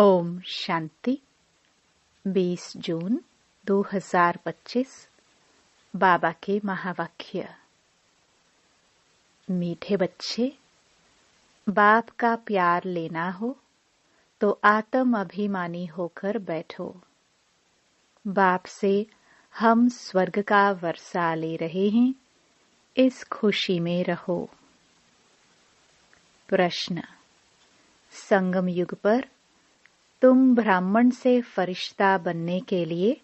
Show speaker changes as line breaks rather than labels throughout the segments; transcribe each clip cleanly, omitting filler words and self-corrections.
ओम शांति। 20 जून 2025 बाबा के महावाक्य। मीठे बच्चे, बाप का प्यार लेना हो तो आत्म अभिमानी होकर बैठो। बाप से हम स्वर्ग का वर्षा ले रहे हैं, इस खुशी में रहो। प्रश्न। संगम युग पर तुम ब्राह्मण से फरिश्ता बनने के लिए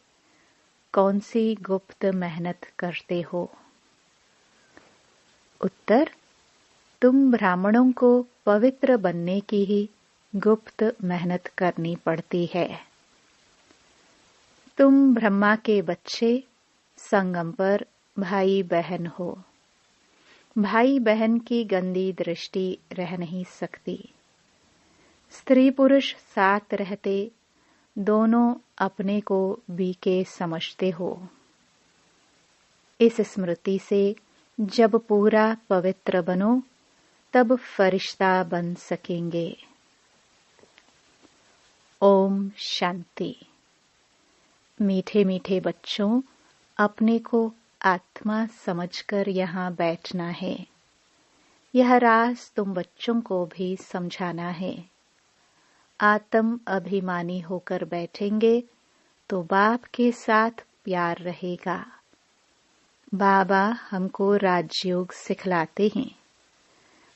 कौन सी गुप्त मेहनत करते हो? उत्तर। तुम ब्राह्मणों को पवित्र बनने की ही गुप्त मेहनत करनी पड़ती है। तुम ब्रह्मा के बच्चे संगम पर भाई बहन हो। भाई बहन की गंदी दृष्टि रह नहीं सकती। स्त्री पुरुष साथ रहते दोनों अपने को बीके समझते हो। इस स्मृति से जब पूरा पवित्र बनो तब फरिश्ता बन सकेंगे। ओम शांति। मीठे मीठे बच्चों, अपने को आत्मा समझकर यहाँ बैठना है। यह राज तुम बच्चों को भी समझाना है। आत्म अभिमानी होकर बैठेंगे तो बाप के साथ प्यार रहेगा। बाबा हमको राजयोग सिखलाते हैं।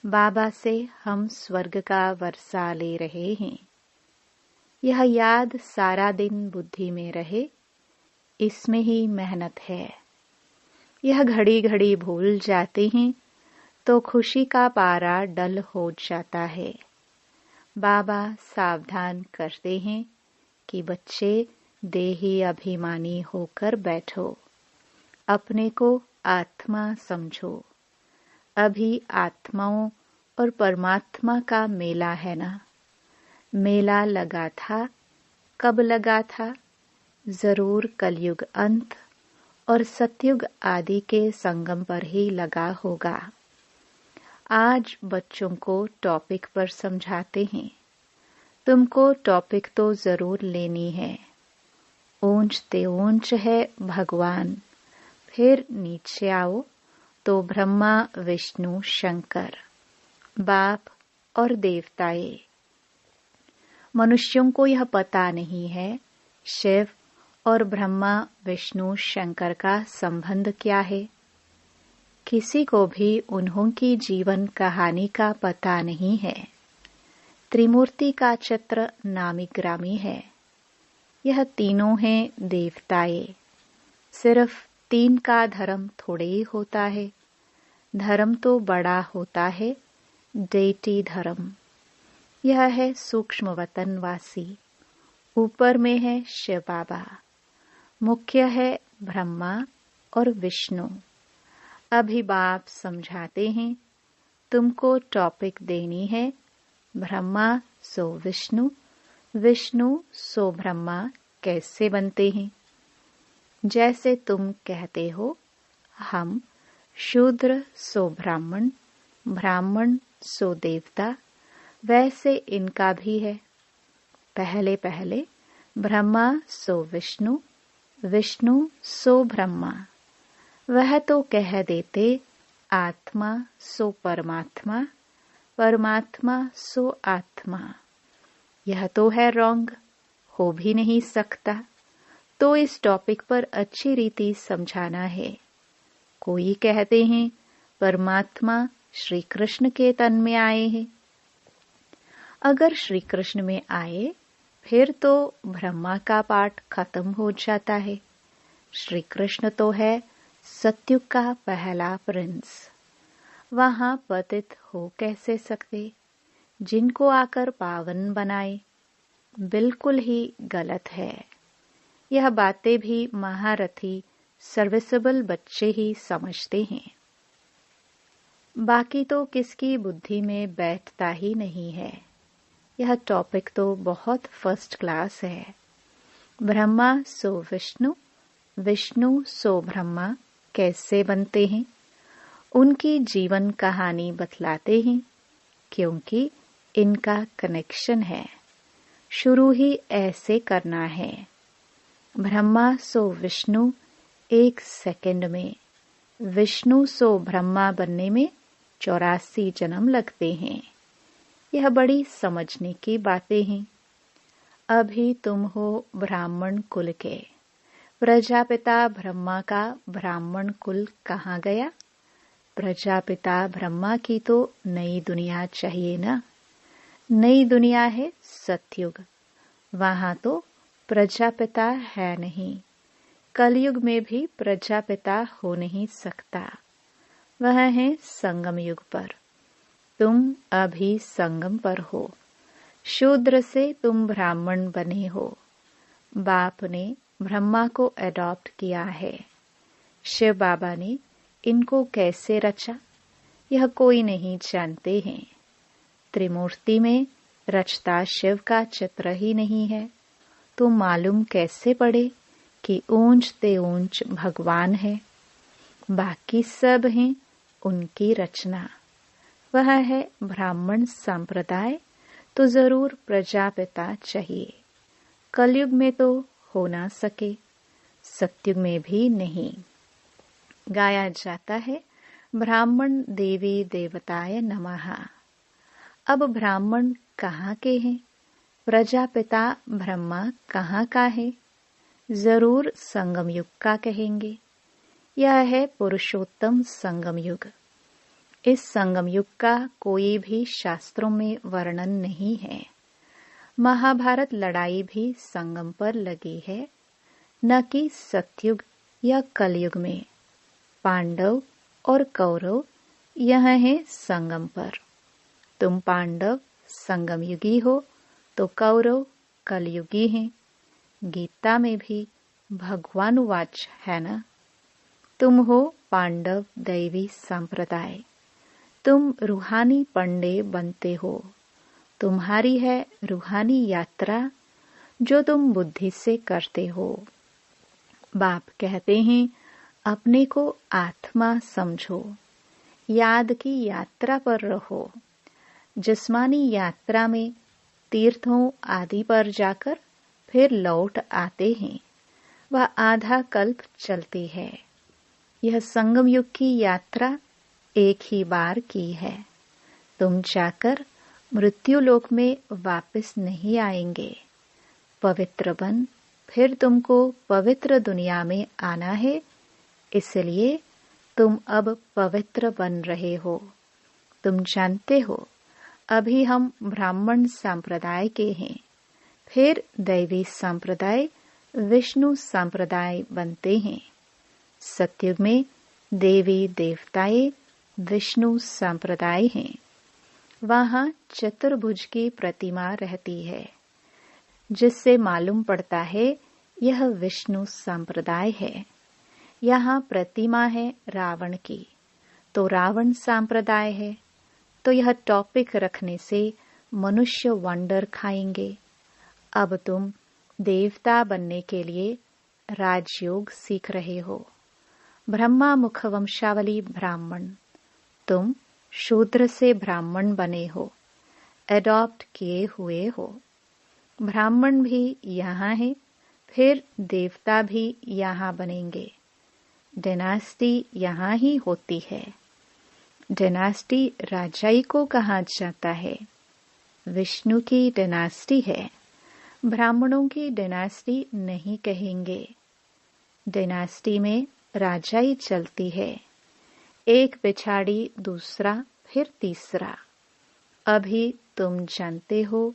बाबा से हम स्वर्ग का वर्षा ले रहे हैं। यह याद सारा दिन बुद्धि में रहे, इसमें ही मेहनत है। यह घड़ी घड़ी भूल जाते हैं तो खुशी का पारा डल हो जाता है। बाबा सावधान करते हैं कि बच्चे देही अभिमानी होकर बैठो, अपने को आत्मा समझो। अभी आत्माओं और परमात्मा का मेला है ना। मेला लगा था, कब लगा था? जरूर कलयुग अंत और सतयुग आदि के संगम पर ही लगा होगा। आज बच्चों को टॉपिक पर समझाते हैं। तुमको टॉपिक तो जरूर लेनी है। ऊंचते ऊंच है भगवान, फिर नीचे आओ तो ब्रह्मा विष्णु शंकर, बाप और देवताएं। मनुष्यों को यह पता नहीं है शिव और ब्रह्मा विष्णु शंकर का संबंध क्या है। किसी को भी उन्हों की जीवन कहानी का पता नहीं है। त्रिमूर्ति का चित्र नामी ग्रामी है। यह तीनों हैं देवताएं। सिर्फ 3 का धर्म थोड़े ही होता है। धर्म तो बड़ा होता है, डेटी धर्म। यह है सूक्ष्म वतनवासी। ऊपर में है शिव बाबा, मुख्य है ब्रह्मा और विष्णु। अभी बाप समझाते हैं, तुमको टॉपिक देनी है ब्रह्मा सो विष्णु, विष्णु सो ब्रह्मा कैसे बनते हैं। जैसे तुम कहते हो हम शूद्र सो ब्राह्मण, ब्राह्मण सो देवता, वैसे इनका भी है। पहले पहले ब्रह्मा सो विष्णु, विष्णु सो ब्रह्मा। वह तो कह देते आत्मा सो परमात्मा, परमात्मा सो आत्मा। यह तो है रॉन्ग, हो भी नहीं सकता। तो इस टॉपिक पर अच्छी रीति समझाना है। कोई कहते हैं परमात्मा श्री कृष्ण के तन में आए हैं। अगर श्री कृष्ण में आए फिर तो ब्रह्मा का पाठ खत्म हो जाता है। श्री कृष्ण तो है सतयुग का पहला प्रिंस। वहां पतित हो कैसे सकते, जिनको आकर पावन बनाए। बिल्कुल ही गलत है। यह बातें भी महारथी सर्विसेबल बच्चे ही समझते हैं। बाकी तो किसकी बुद्धि में बैठता ही नहीं है। यह टॉपिक तो बहुत फर्स्ट क्लास है। ब्रह्मा सो विष्णु, विष्णु सो ब्रह्मा कैसे बनते हैं, उनकी जीवन कहानी बतलाते हैं, क्योंकि इनका कनेक्शन है। शुरू ही ऐसे करना है। ब्रह्मा सो विष्णु 1 सेकंड में, विष्णु सो ब्रह्मा बनने में 84 जन्म लगते हैं। यह बड़ी समझने की बातें हैं। अभी तुम हो ब्राह्मण कुल के। प्रजापिता ब्रह्मा का ब्राह्मण कुल कहाँ गया? प्रजापिता ब्रह्मा की तो नई दुनिया चाहिए ना। नई दुनिया है सतयुग, वहां तो प्रजापिता है नहीं। कलयुग में भी प्रजापिता हो नहीं सकता, वह है संगम युग पर। तुम अभी संगम पर हो। शूद्र से तुम ब्राह्मण बने हो। बाप ने ब्रह्मा को एडॉप्ट किया है। शिव बाबा ने इनको कैसे रचा, यह कोई नहीं जानते हैं। त्रिमूर्ति में रचता शिव का चित्र ही नहीं है, तो मालूम कैसे पड़े कि ऊंच ते ऊंच भगवान है। बाकी सब हैं उनकी रचना। वह है ब्राह्मण संप्रदाय, तो जरूर प्रजापिता चाहिए। कलयुग में तो हो ना सके, सतयुग में भी नहीं। गाया जाता है ब्राह्मण देवी देवताय नमः। अब ब्राह्मण कहाँ के हैं? प्रजापिता ब्रह्मा कहाँ का है? जरूर संगम युग का कहेंगे। यह है पुरुषोत्तम संगम युग। इस संगम युग का कोई भी शास्त्रों में वर्णन नहीं है। महाभारत लड़ाई भी संगम पर लगी है, न कि सतयुग या कलयुग में। पांडव और कौरव यह है संगम पर। तुम पांडव संगम युगी हो, तो कौरव कलयुगी हैं। गीता में भी भगवानुवाच है ना। तुम हो पांडव दैवी संप्रदाय। तुम रूहानी पंडे बनते हो। तुम्हारी है रूहानी यात्रा, जो तुम बुद्धि से करते हो। बाप कहते हैं अपने को आत्मा समझो, याद की यात्रा पर रहो। जिस्मानी यात्रा में तीर्थों आदि पर जाकर फिर लौट आते हैं, वह आधा कल्प चलती है। यह संगम युग की यात्रा एक ही बार की है। तुम जाकर मृत्युलोक में वापस नहीं आएंगे। पवित्र बन फिर तुमको पवित्र दुनिया में आना है, इसलिए तुम अब पवित्र बन रहे हो। तुम जानते हो अभी हम ब्राह्मण संप्रदाय के हैं, फिर दैवी संप्रदाय विष्णु संप्रदाय बनते हैं। सतयुग में देवी देवताएं विष्णु संप्रदाय हैं। वहां चतुर्भुज की प्रतिमा रहती है, जिससे मालूम पड़ता है यह विष्णु संप्रदाय है। यहाँ प्रतिमा है रावण की, तो रावण संप्रदाय है। तो यह टॉपिक रखने से मनुष्य वंडर खाएंगे। अब तुम देवता बनने के लिए राजयोग सीख रहे हो। ब्रह्मा मुख वंशावली ब्राह्मण, तुम शूद्र से ब्राह्मण बने हो, एडॉप्ट किए हुए हो। ब्राह्मण भी यहाँ है, फिर देवता भी यहाँ बनेंगे। डायनास्टी यहाँ ही होती है। डायनास्टी राजाई को कहा जाता है। विष्णु की डायनास्टी है, ब्राह्मणों की डायनास्टी नहीं कहेंगे। डायनास्टी में राजाई चलती है, एक पिछाड़ी दूसरा फिर तीसरा। अभी तुम जानते हो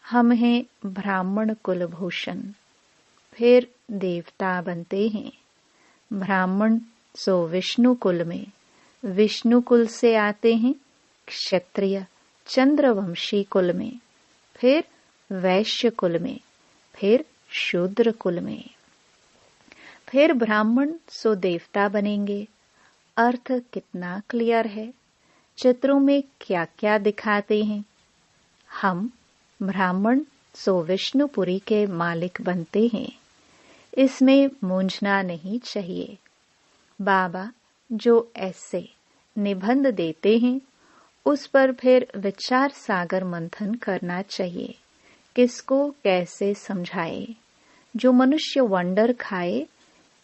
हम हैं ब्राह्मण कुलभूषण, फिर देवता बनते हैं। ब्राह्मण सो विष्णु कुल में, विष्णु कुल से आते हैं क्षत्रिय चंद्रवंशी कुल में, फिर वैश्य कुल में, फिर शूद्र कुल में, फिर ब्राह्मण सो देवता बनेंगे। अर्थ कितना क्लियर है। चित्रों में क्या क्या दिखाते हैं। हम ब्राह्मण सो विष्णुपुरी के मालिक बनते हैं, इसमें मूंझना नहीं चाहिए। बाबा जो ऐसे निबंध देते हैं, उस पर फिर विचार सागर मंथन करना चाहिए किसको कैसे समझाए। जो मनुष्य वंडर खाए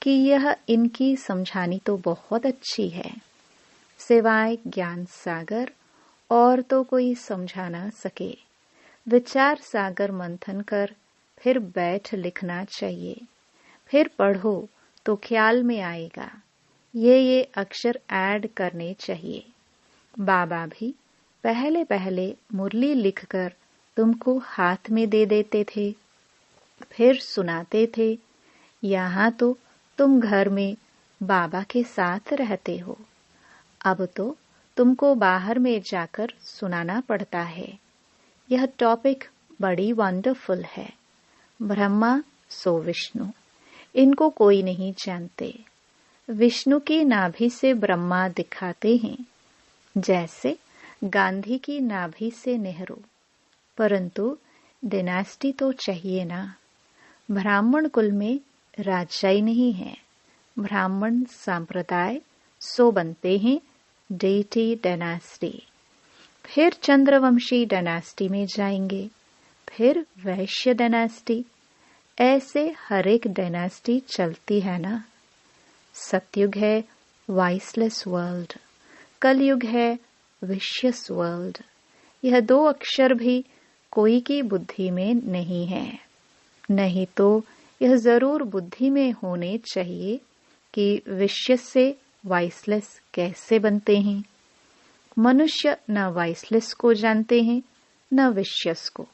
कि यह इनकी समझानी तो बहुत अच्छी है, सिवाय ज्ञान सागर और तो कोई समझा ना सके। विचार सागर मंथन कर फिर बैठ लिखना चाहिए, फिर पढ़ो तो ख्याल में आएगा। ये अक्षर ऐड करने चाहिए। बाबा भी पहले पहले मुरली लिखकर तुमको हाथ में दे देते थे, फिर सुनाते थे। यहाँ तो तुम घर में बाबा के साथ रहते हो, अब तो तुमको बाहर में जाकर सुनाना पड़ता है। यह टॉपिक बड़ी वंडरफुल है। ब्रह्मा सो विष्णु, इनको कोई नहीं जानते। विष्णु की नाभि से ब्रह्मा दिखाते हैं, जैसे गांधी की नाभि से नेहरू। परंतु डिनास्टी तो चाहिए ना। ब्राह्मण कुल में राजशाही नहीं है। ब्राह्मण संप्रदाय सो बनते हैं डेटी डायनास्टी, फिर चंद्रवंशी डायनास्टी में जाएंगे, फिर वैश्य डायनास्टी। ऐसे हर एक डायनास्टी चलती है ना। सतयुग है वाइसलेस वर्ल्ड, कलयुग है विशियस वर्ल्ड। यह दो अक्षर भी कोई की बुद्धि में नहीं है, नहीं तो यह जरूर बुद्धि में होने चाहिए कि विशियस से वाइसलेस कैसे बनते हैं। मनुष्य न वाइसलेस को जानते हैं न विशियस को।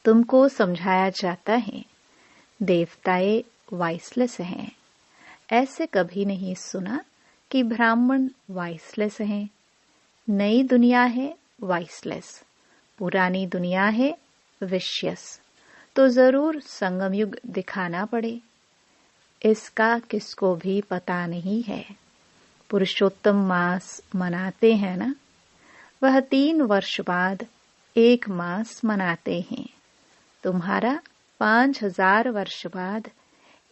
तुमको समझाया जाता है देवताएं वाइसलेस हैं। ऐसे कभी नहीं सुना कि ब्राह्मण वाइसलेस हैं। नई दुनिया है वाइसलेस, पुरानी दुनिया है विशियस। तो जरूर संगम युग दिखाना पड़े। इसका किसको भी पता नहीं है। पुरुषोत्तम मास मनाते हैं ना, वह 3 वर्ष बाद एक मास मनाते हैं। तुम्हारा 5000 वर्ष बाद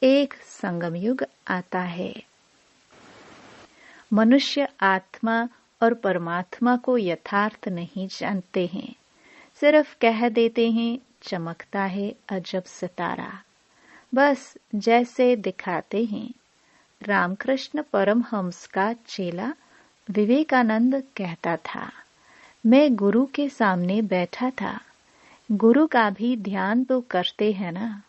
एक संगम युग आता है। मनुष्य आत्मा और परमात्मा को यथार्थ नहीं जानते हैं, सिर्फ कह देते हैं चमकता है अजब सितारा, बस जैसे दिखाते हैं। रामकृष्ण परमहंस का चेला विवेकानंद कहता था, मैं गुरु के सामने बैठा था। गुरु का भी ध्यान तो करते हैं ना।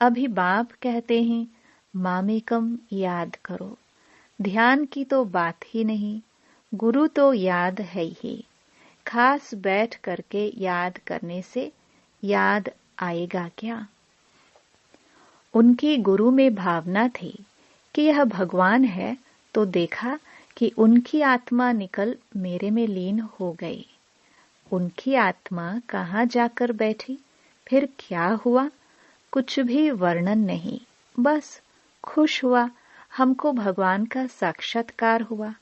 अभी बाप कहते हैं मामेकम याद करो। ध्यान की तो बात ही नहीं, गुरु तो याद है ही। खास बैठ करके याद करने से याद आएगा क्या। उनकी गुरु में भावना थी कि यह भगवान है, तो देखा कि उनकी आत्मा निकल मेरे में लीन हो गई। उनकी आत्मा कहाँ जाकर बैठी, फिर क्या हुआ, कुछ भी वर्णन नहीं। बस खुश हुआ, हमको भगवान का साक्षात्कार हुआ।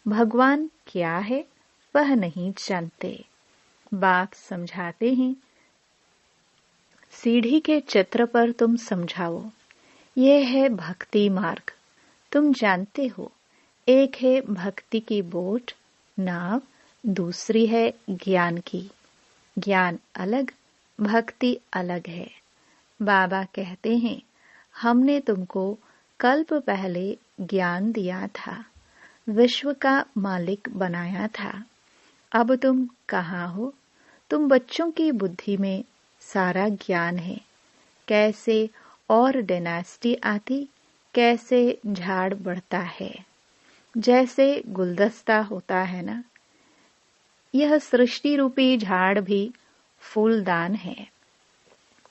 भगवान क्या है वह नहीं जानते। बाप समझाते हैं, सीढ़ी के चित्र पर तुम समझाओ। ये है भक्ति मार्ग। तुम जानते हो, एक है भक्ति की बोट नाव, दूसरी है ज्ञान की। ज्ञान अलग, भक्ति अलग है। बाबा कहते हैं, हमने तुमको कल्प पहले ज्ञान दिया था, विश्व का मालिक बनाया था। अब तुम कहाँ हो। तुम बच्चों की बुद्धि में सारा ज्ञान है। कैसे और डायनास्टी आती, कैसे झाड़ बढ़ता है, जैसे गुलदस्ता होता है ना। यह सृष्टि रूपी झाड़ भी फूलदान है।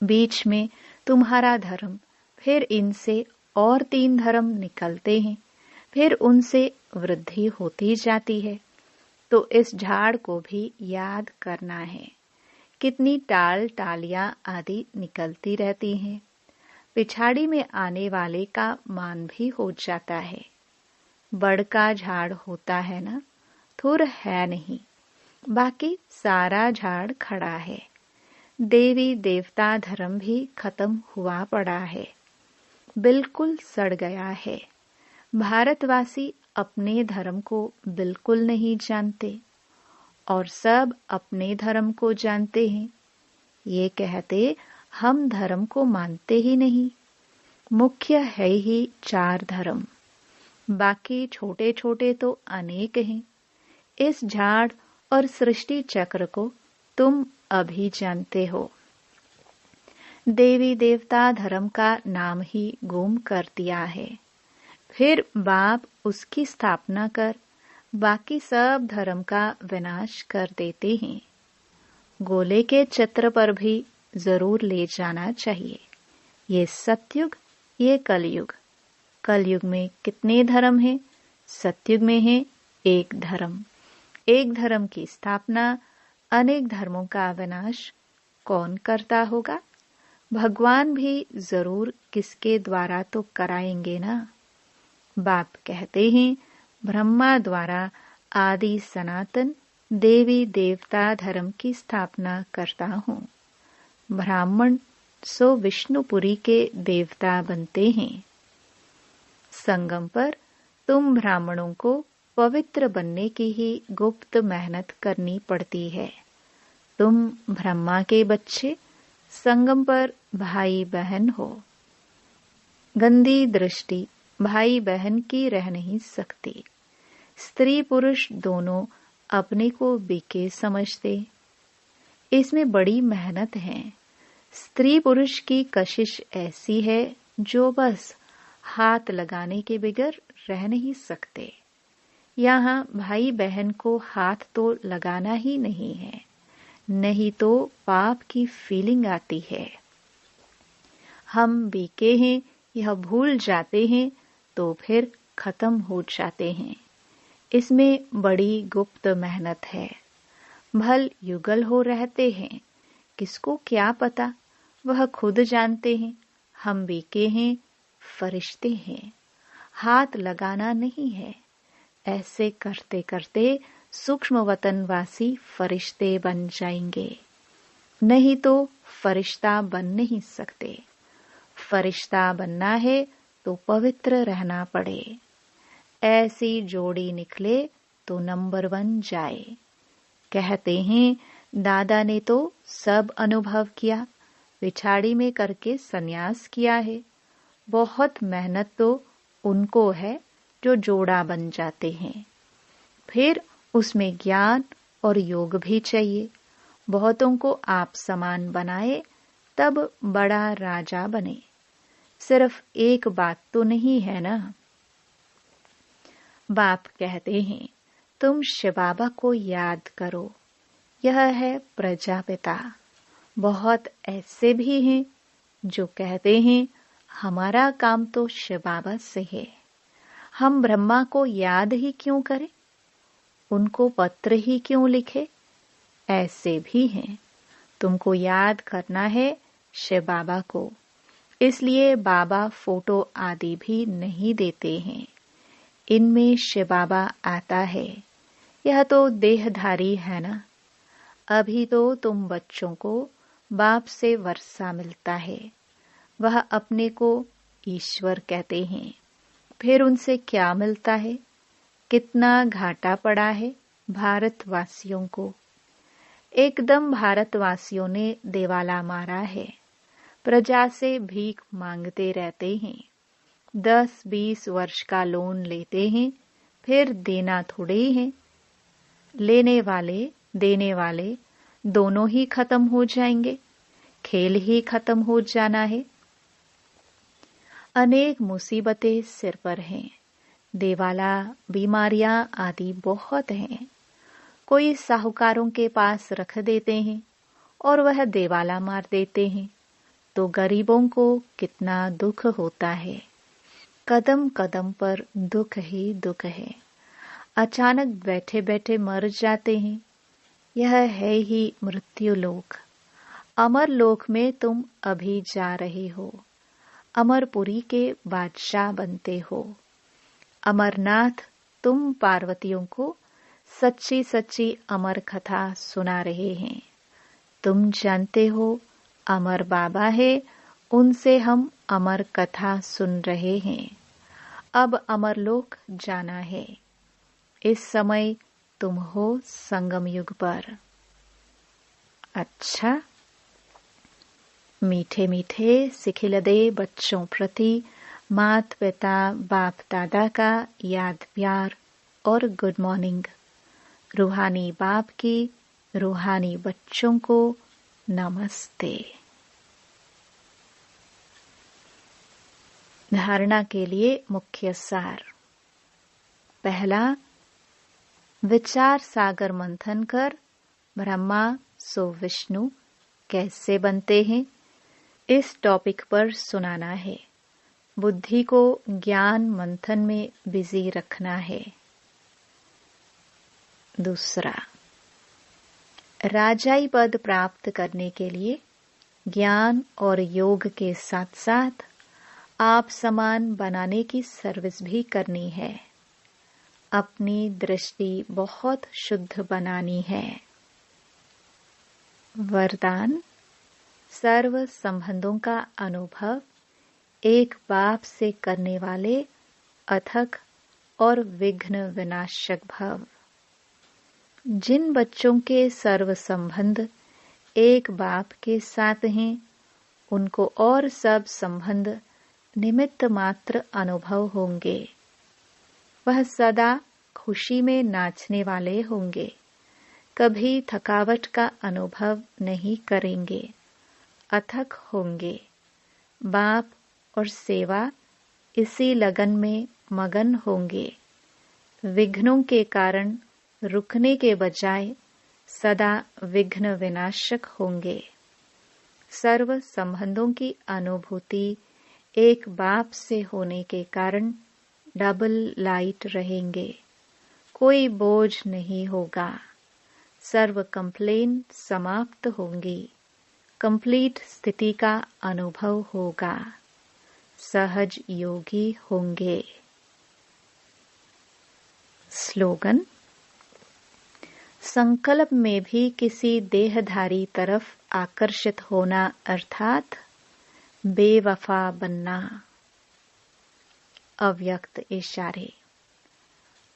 बीच में तुम्हारा धर्म, फिर इनसे और 3 धर्म निकलते हैं, फिर उनसे वृद्धि होती जाती है। तो इस झाड़ को भी याद करना है। कितनी टाल टालियां आदि निकलती रहती हैं। पिछाड़ी में आने वाले का मान भी हो जाता है। बड़ का झाड़ होता है ना, थुर है नहीं, बाकी सारा झाड़ खड़ा है। देवी देवता धर्म भी खत्म हुआ पड़ा है, बिल्कुल सड़ गया है। भारतवासी अपने धर्म को बिल्कुल नहीं जानते और सब अपने धर्म को जानते हैं। ये कहते हम धर्म को मानते ही नहीं। मुख्य है ही 4 धर्म, बाकी छोटे छोटे तो अनेक हैं। इस झाड़ और सृष्टि चक्र को तुम अभी जानते हो। देवी देवता धर्म का नाम ही गुम कर दिया है। फिर बाप उसकी स्थापना कर बाकी सब धर्म का विनाश कर देते हैं। गोले के चित्र पर भी जरूर ले जाना चाहिए। ये सतयुग, ये कलयुग। कलयुग में कितने धर्म हैं? सतयुग में है एक धर्म। एक धर्म की स्थापना, अनेक धर्मों का विनाश कौन करता होगा? भगवान भी जरूर किसके द्वारा तो कराएंगे ना। बाप कहते हैं ब्रह्मा द्वारा आदि सनातन देवी देवता धर्म की स्थापना करता हूँ। ब्राह्मण सो विष्णुपुरी के देवता बनते हैं। संगम पर तुम ब्राह्मणों को पवित्र बनने की ही गुप्त मेहनत करनी पड़ती है। तुम ब्रह्मा के बच्चे संगम पर भाई बहन हो। गंदी दृष्टि भाई बहन की रह नहीं सकती। स्त्री पुरुष दोनों अपने को बीके समझते। इसमें बड़ी मेहनत है। स्त्री पुरुष की कशिश ऐसी है जो बस हाथ लगाने के बगैर रह नहीं सकते। यहाँ भाई बहन को हाथ तो लगाना ही नहीं है, नहीं तो पाप की फीलिंग आती है। हम बीके हैं यह भूल जाते हैं तो फिर खत्म हो जाते हैं। इसमें बड़ी गुप्त मेहनत है। भल युगल हो रहते हैं, किसको क्या पता, वह खुद जानते हैं। हम बीके हैं, फरिश्ते हैं, हाथ लगाना नहीं है। ऐसे करते करते सूक्ष्म वतनवासी फरिश्ते बन जाएंगे, नहीं तो फरिश्ता बन नहीं सकते। फरिश्ता बनना है तो पवित्र रहना पड़े। ऐसी जोड़ी निकले तो नंबर 1 जाए। कहते हैं दादा ने तो सब अनुभव किया, पिछाड़ी में करके संन्यास किया है। बहुत मेहनत तो उनको है जो जोड़ा बन जाते हैं। फिर उसमें ज्ञान और योग भी चाहिए। बहुतों को आप समान बनाए तब बड़ा राजा बने। सिर्फ एक बात तो नहीं है ना। बाप कहते हैं तुम शिव बाबा को याद करो। यह है प्रजापिता। बहुत ऐसे भी हैं जो कहते हैं हमारा काम तो शिव बाबा से है, हम ब्रह्मा को याद ही क्यों करें, उनको पत्र ही क्यों लिखे। ऐसे भी हैं। तुमको याद करना है शिव बाबा को, इसलिए बाबा फोटो आदि भी नहीं देते हैं। इनमें शिव बाबा आता है। यह तो देहधारी है ना। अभी तो तुम बच्चों को बाप से वर्षा मिलता है, वह अपने को ईश्वर कहते हैं। फिर उनसे क्या मिलता है? कितना घाटा पड़ा है भारतवासियों को। एकदम भारतवासियों ने देवाला मारा है। प्रजा से भीख मांगते रहते हैं। 10-20 वर्ष का लोन लेते हैं, फिर देना थोड़े ही है। लेने वाले देने वाले दोनों ही खत्म हो जाएंगे। खेल ही खत्म हो जाना है। अनेक मुसीबतें सिर पर हैं। देवाला, बीमारियां आदि बहुत हैं। कोई साहूकारों के पास रख देते हैं और वह देवाला मार देते हैं, तो गरीबों को कितना दुख होता है। कदम कदम पर दुख ही दुख है। अचानक बैठे बैठे मर जाते हैं। यह है ही मृत्यु लोक। अमर लोक में तुम अभी जा रहे हो। अमरपुरी के बादशाह बनते हो। अमरनाथ तुम पार्वतियों को सच्ची सच्ची अमर कथा सुना रहे हैं। तुम जानते हो अमर बाबा है, उनसे हम अमर कथा सुन रहे हैं। अब अमरलोक जाना है। इस समय तुम हो संगम युग पर। अच्छा, मीठे मीठे सिखिलदे बच्चों प्रति मात पिता बाप दादा का याद प्यार और गुड मॉर्निंग। रूहानी बाप की रूहानी बच्चों को नमस्ते। धारणा के लिए मुख्य सार। पहला, विचार सागर मंथन कर ब्रह्मा सो विष्णु कैसे बनते हैं, इस टॉपिक पर सुनाना है। बुद्धि को ज्ञान मंथन में बिजी रखना है। दूसरा, राजाई पद प्राप्त करने के लिए ज्ञान और योग के साथ साथ आप समान बनाने की सर्विस भी करनी है। अपनी दृष्टि बहुत शुद्ध बनानी है। वरदान, सर्व संबंधों का अनुभव एक बाप से करने वाले अथक और विघ्न विनाशक भव। जिन बच्चों के सर्व संबंध एक बाप के साथ हैं, उनको और सब संबंध निमित्त मात्र अनुभव होंगे। वह सदा खुशी में नाचने वाले होंगे, कभी थकावट का अनुभव नहीं करेंगे, अथक होंगे। बाप और सेवा इसी लगन में मगन होंगे। विघ्नों के कारण रुकने के बजाय सदा विघ्न विनाशक होंगे। सर्व संबंधों की अनुभूति एक बाप से होने के कारण डबल लाइट रहेंगे। कोई बोझ नहीं होगा। सर्व कंप्लेन समाप्त होंगी। कंप्लीट स्थिति का अनुभव होगा। सहज योगी होंगे। स्लोगन, संकल्प में भी किसी देहधारी तरफ आकर्षित होना अर्थात बेवफा बनना। अव्यक्त इशारे।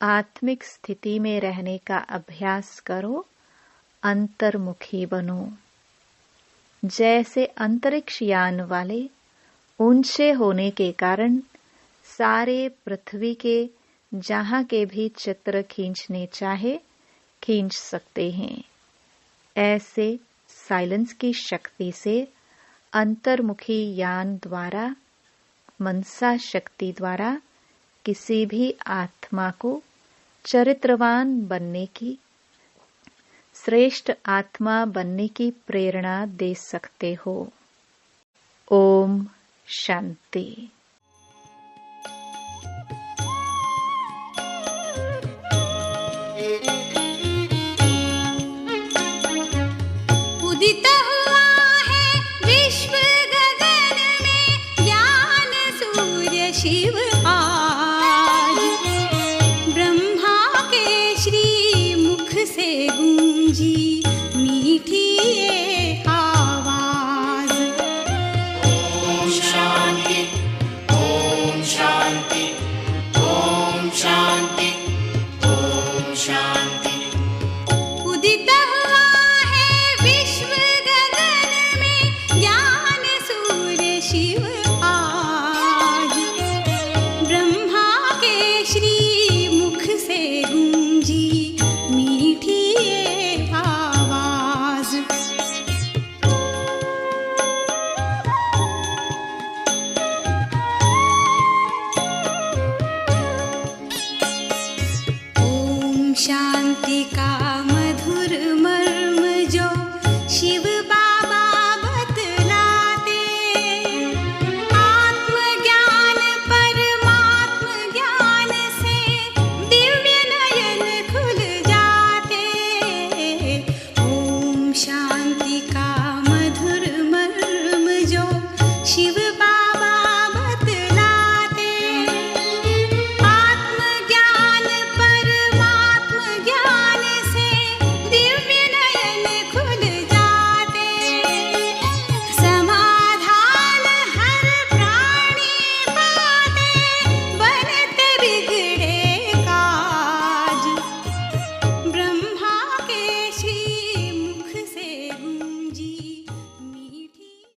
आत्मिक स्थिति में रहने का अभ्यास करो, अंतर्मुखी बनो। जैसे अंतरिक्ष यान वाले ऊंचे होने के कारण सारे पृथ्वी के जहां के भी चित्र खींचने चाहे खींच सकते हैं, ऐसे साइलेंस की शक्ति से अंतर्मुखी यान द्वारा, मनसा शक्ति द्वारा किसी भी आत्मा को चरित्रवान बनने की, श्रेष्ठ आत्मा बनने की प्रेरणा दे सकते हो। ओम शांति।
उदित हुआ है विश्व गगन में ज्ञान सूर्य शिव